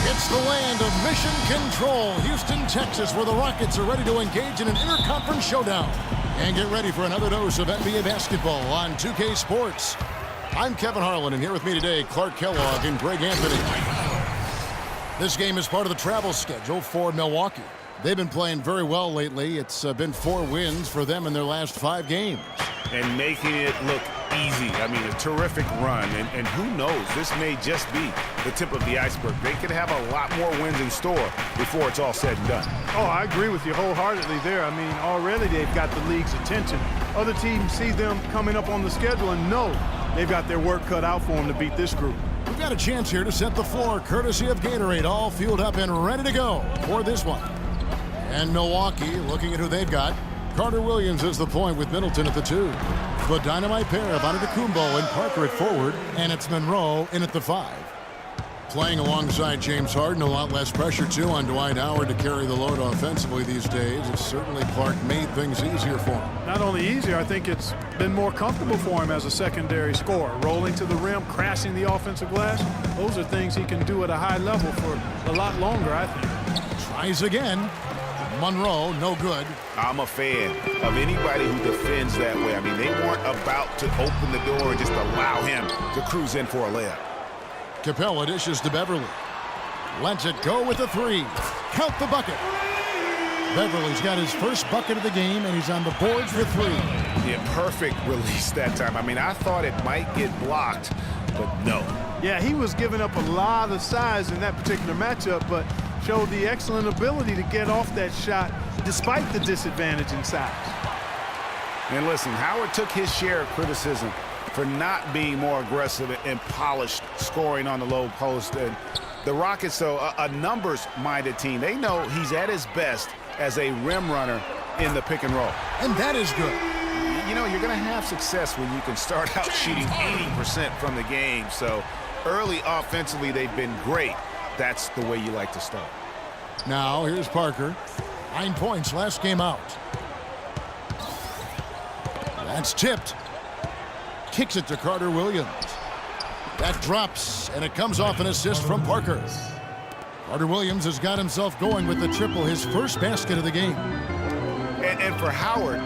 It's the land of mission control, Houston, Texas, where the Rockets are ready to engage in an interconference showdown. And get ready for another dose of NBA basketball on 2K Sports. I'm Kevin Harlan, and here with me today, Clark Kellogg and Greg Anthony. This game is part of the travel schedule for Milwaukee. They've been playing very well lately. It's been 4 wins for them in their last 5 games. And making it look easy. I mean, a terrific run. And who knows, this may just be the tip of the iceberg. They could have a lot more wins in store before it's all said and done. Oh, I agree with you wholeheartedly there. I mean, already they've got the league's attention. Other teams see them coming up on the schedule and know they've got their work cut out for them to beat this group. We've got a chance here to set the floor, courtesy of Gatorade, all fueled up and ready to go for this one. And Milwaukee, looking at who they've got, Carter Williams is the point with Middleton at the 2. The dynamite pair of Antetokounmpo and Parker at forward, and it's Monroe in at the 5. Playing alongside James Harden, a lot less pressure, too, on Dwight Howard to carry the load offensively these days. It's certainly, Clark, made things easier for him. Not only easier, I think it's been more comfortable for him as a secondary scorer. Rolling to the rim, crashing the offensive glass, those are things he can do at a high level for a lot longer, I think. Tries again. Monroe, no good. I'm a fan of anybody who defends that way. I mean, they weren't about to open the door and just allow him to cruise in for a layup. Capella dishes to Beverly. Lets it go with the 3. Count the bucket. Beverly's got his first bucket of the game, and he's on the board for 3. Yeah, perfect release that time. I mean, I thought it might get blocked, but no. Yeah, he was giving up a lot of size in that particular matchup, but showed the excellent ability to get off that shot despite the disadvantage in size. And listen, Howard took his share of criticism for not being more aggressive and polished scoring on the low post. And the Rockets, though, a numbers-minded team. They know he's at his best as a rim runner in the pick and roll. And that is good. You know, you're going to have success when you can start out shooting 80% from the game. So early offensively, they've been great. That's the way you like to start. Now, here's Parker. 9 points last game out. That's tipped. Kicks it to Carter Williams. That drops, and it comes off an assist from Parker. Carter Williams has got himself going with the triple, his first basket of the game. And for Howard,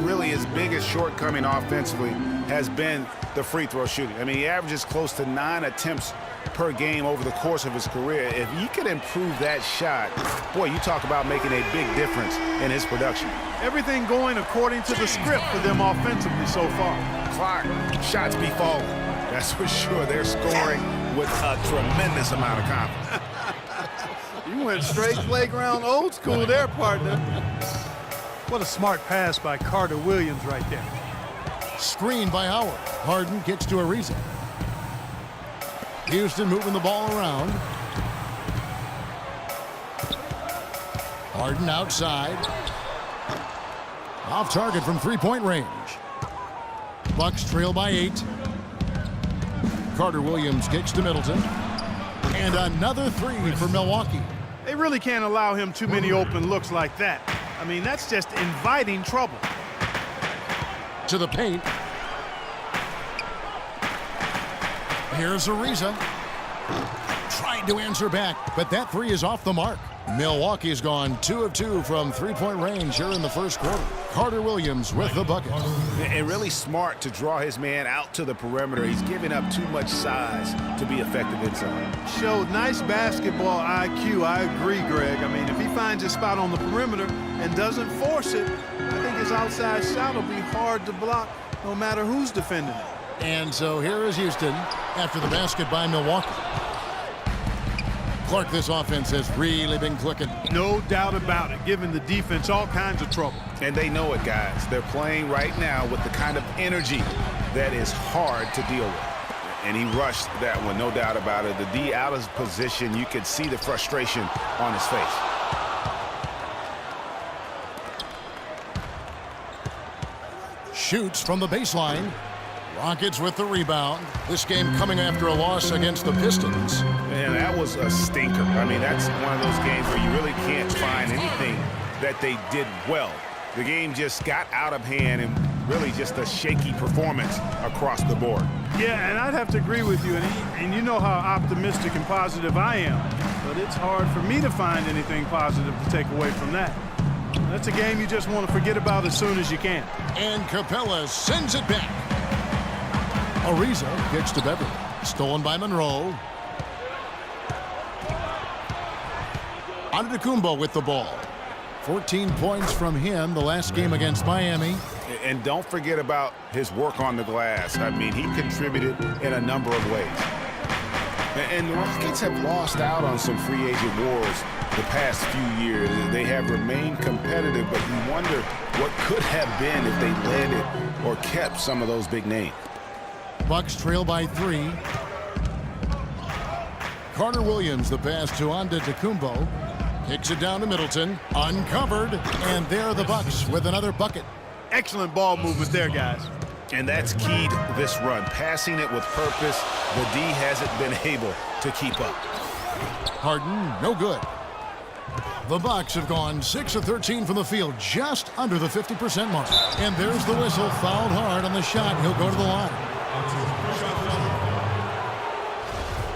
really his biggest shortcoming offensively has been the free throw shooting. I mean, he averages close to 9 attempts per game over the course of his career. If he could improve that shot, boy, you talk about making a big difference in his production. Everything going according to the script for them offensively so far. Clark, shots be falling. That's for sure. They're scoring with a tremendous amount of confidence. You went straight playground old school there, partner. What a smart pass by Carter Williams right there. Screened by Howard. Harden gets to Ariza. Houston moving the ball around. Harden outside. Off target from 3-point range. Bucks trail by 8. Carter Williams kicks to Middleton. And another 3 for Milwaukee. They really can't allow him too many open looks like that. I mean, that's just inviting trouble. To the paint. Here's Ariza. Tried to answer back, but that 3 is off the mark. Milwaukee's gone 2 of 2 from 3-point range here in the first quarter. Carter Williams with the bucket. And really smart to draw his man out to the perimeter. He's giving up too much size to be effective inside. Showed nice basketball IQ. I agree, Greg. I mean, if he finds his spot on the perimeter and doesn't force it, I think his outside shot will be hard to block no matter who's defending it. And so here is Houston after the basket by Milwaukee. Clark, this offense has really been clicking. No doubt about it, giving the defense all kinds of trouble. And they know it, guys. They're playing right now with the kind of energy that is hard to deal with. And he rushed that one, no doubt about it. The D out of position, you could see the frustration on his face. Shoots from the baseline. Rockets with the rebound. This game coming after a loss against the Pistons. Man, that was a stinker. I mean, that's one of those games where you really can't find anything that they did well. The game just got out of hand, and really just a shaky performance across the board. Yeah, and I'd have to agree with you. And you know how optimistic and positive I am. But it's hard for me to find anything positive to take away from that. That's a game you just want to forget about as soon as you can. And Capella sends it back. Ariza kicks to Beverly. Stolen by Monroe. Antetokounmpo with the ball. 14 points from him the last game against Miami. And don't forget about his work on the glass. I mean, he contributed in a number of ways. And the Rockets have lost out on some free agent wars the past few years. They have remained competitive, but you wonder what could have been if they landed or kept some of those big names. Bucks trail by 3. Carter Williams, the pass to Antetokounmpo. Kicks it down to Middleton. Uncovered. And there are the Bucks with another bucket. Excellent ball movement there, guys. And that's key to this run. Passing it with purpose. The D hasn't been able to keep up. Harden, no good. The Bucks have gone 6 of 13 from the field, just under the 50% mark. And there's the whistle, fouled hard on the shot. He'll go to the line.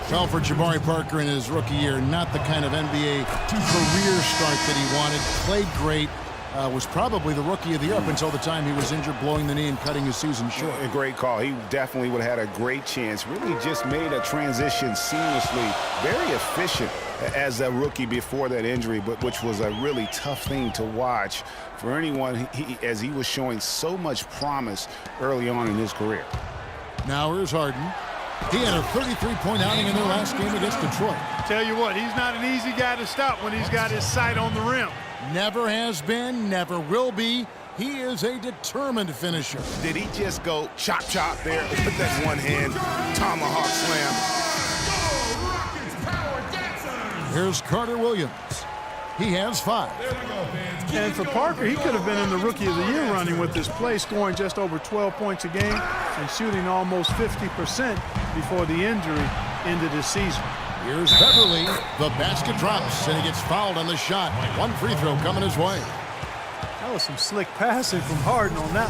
Well, for Jabari Parker in his rookie year, not the kind of NBA career start that he wanted. Played great. Was probably the rookie of the year up until the time he was injured, blowing the knee and cutting his season short. A great call. He definitely would have had a great chance. Really just made a transition seamlessly. Very efficient as a rookie before that injury, but which was a really tough thing to watch for anyone as he was showing so much promise early on in his career. Now here's Harden. He had a 33-point outing in their last game against Detroit. Tell you what, he's not an easy guy to stop when he's got his sight on the rim. Never has been, never will be. He is a determined finisher. Did he just go chop chop there with that one hand tomahawk slam? Here's Carter Williams. He has 5. And for Parker, he could have been in the Rookie of the Year running with this play, scoring just over 12 points a game and shooting almost 50% before the injury ended his season. Here's Beverly. The basket drops, and he gets fouled on the shot. One free throw coming his way. That was some slick passing from Harden on that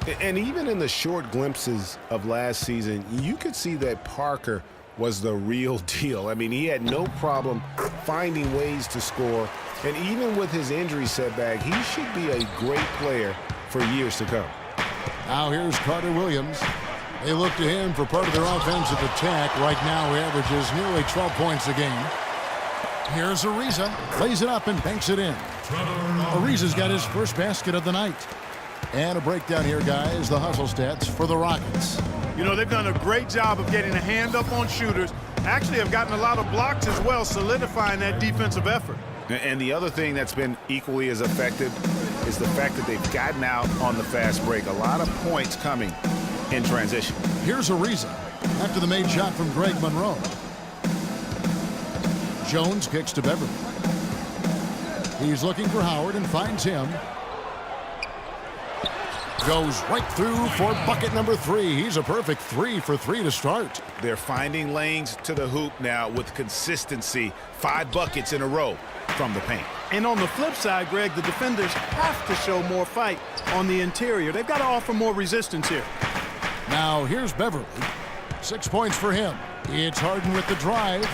one. And even in the short glimpses of last season, you could see that Parker was the real deal. I mean, he had no problem finding ways to score. And even with his injury setback, he should be a great player for years to come. Now here's Carter Williams. They look to him for part of their offensive attack. Right now, he averages nearly 12 points a game. Here's Ariza. Lays it up and banks it in. Ariza's got his first basket of the night. And a breakdown here, guys. The hustle stats for the Rockets. You know, they've done a great job of getting a hand up on shooters. Actually, have gotten a lot of blocks as well, solidifying that defensive effort. And the other thing that's been equally as effective is the fact that they've gotten out on the fast break. A lot of points coming in transition. Here's Ariza after the made shot from Greg Monroe. Jones kicks to Beverly. He's looking for Howard and finds him. Goes right through for bucket number 3. He's a perfect 3 for 3 to start. They're finding lanes to the hoop now with consistency. 5 buckets in a row from the paint. And on the flip side, Greg, the defenders have to show more fight on the interior. They've got to offer more resistance here. Now here's Beverly. 6 points for him. It's Harden with the drive.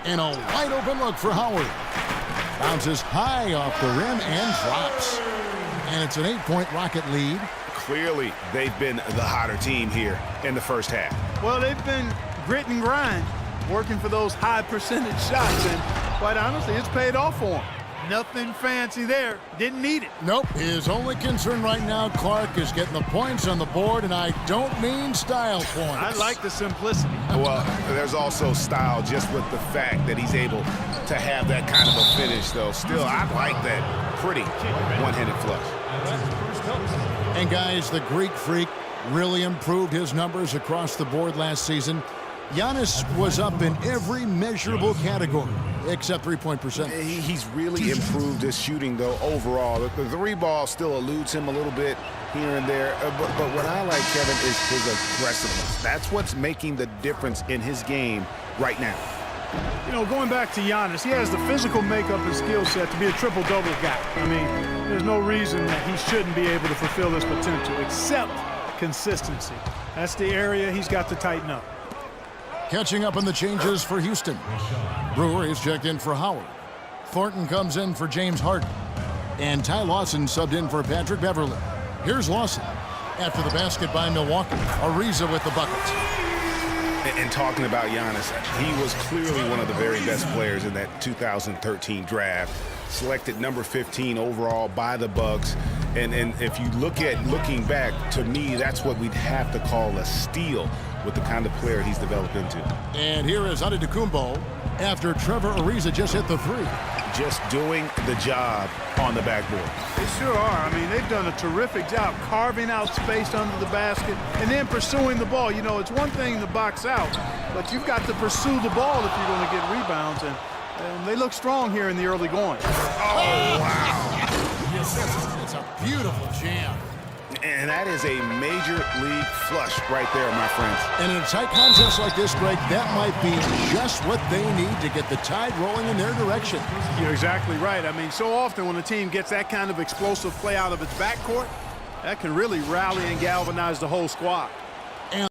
And a wide open look for Howard. Bounces high off the rim and drops. And it's an 8-point Rocket lead. Clearly, they've been the hotter team here in the first half. Well, they've been grit and grind, working for those high percentage shots, and quite honestly, it's paid off for them. Nothing fancy there. Didn't need it. Nope. His only concern right now, Clark, is getting the points on the board, and I don't mean style points. I like the simplicity. Well, there's also style just with the fact that he's able to have that kind of a finish, though. Still, I like that pretty one-handed flush. And, guys, the Greek Freak really improved his numbers across the board last season. Giannis was up in every measurable category except three-point percentage. He's really improved his shooting, though, overall. The three ball still eludes him a little bit here and there. But what I like, Kevin, is his aggressiveness. That's what's making the difference in his game right now. You know, going back to Giannis, he has the physical makeup and skill set to be a triple-double guy. I mean, there's no reason that he shouldn't be able to fulfill this potential, except consistency. That's the area he's got to tighten up. Catching up on the changes for Houston. Brewer is checked in for Howard. Thornton comes in for James Harden. And Ty Lawson subbed in for Patrick Beverley. Here's Lawson. After the basket by Milwaukee, Ariza with the buckets. And talking about Giannis, he was clearly one of the very best players in that 2013 draft. Selected number 15 overall by the Bucks. And if you looking back, to me, that's what we'd have to call a steal with the kind of player he's developed into. And here is Antetokounmpo after Trevor Ariza just hit the three. Just doing the job on the backboard. They sure are. I mean, they've done a terrific job carving out space under the basket and then pursuing the ball. You know, it's one thing to box out, but you've got to pursue the ball if you're going to get rebounds, and they look strong here in the early going. Oh, wow. It's a beautiful jam. And that is a major league flush right there, my friends. And in a tight contest like this, Greg, that might be just what they need to get the tide rolling in their direction. You're exactly right. I mean, so often when a team gets that kind of explosive play out of its backcourt, that can really rally and galvanize the whole squad.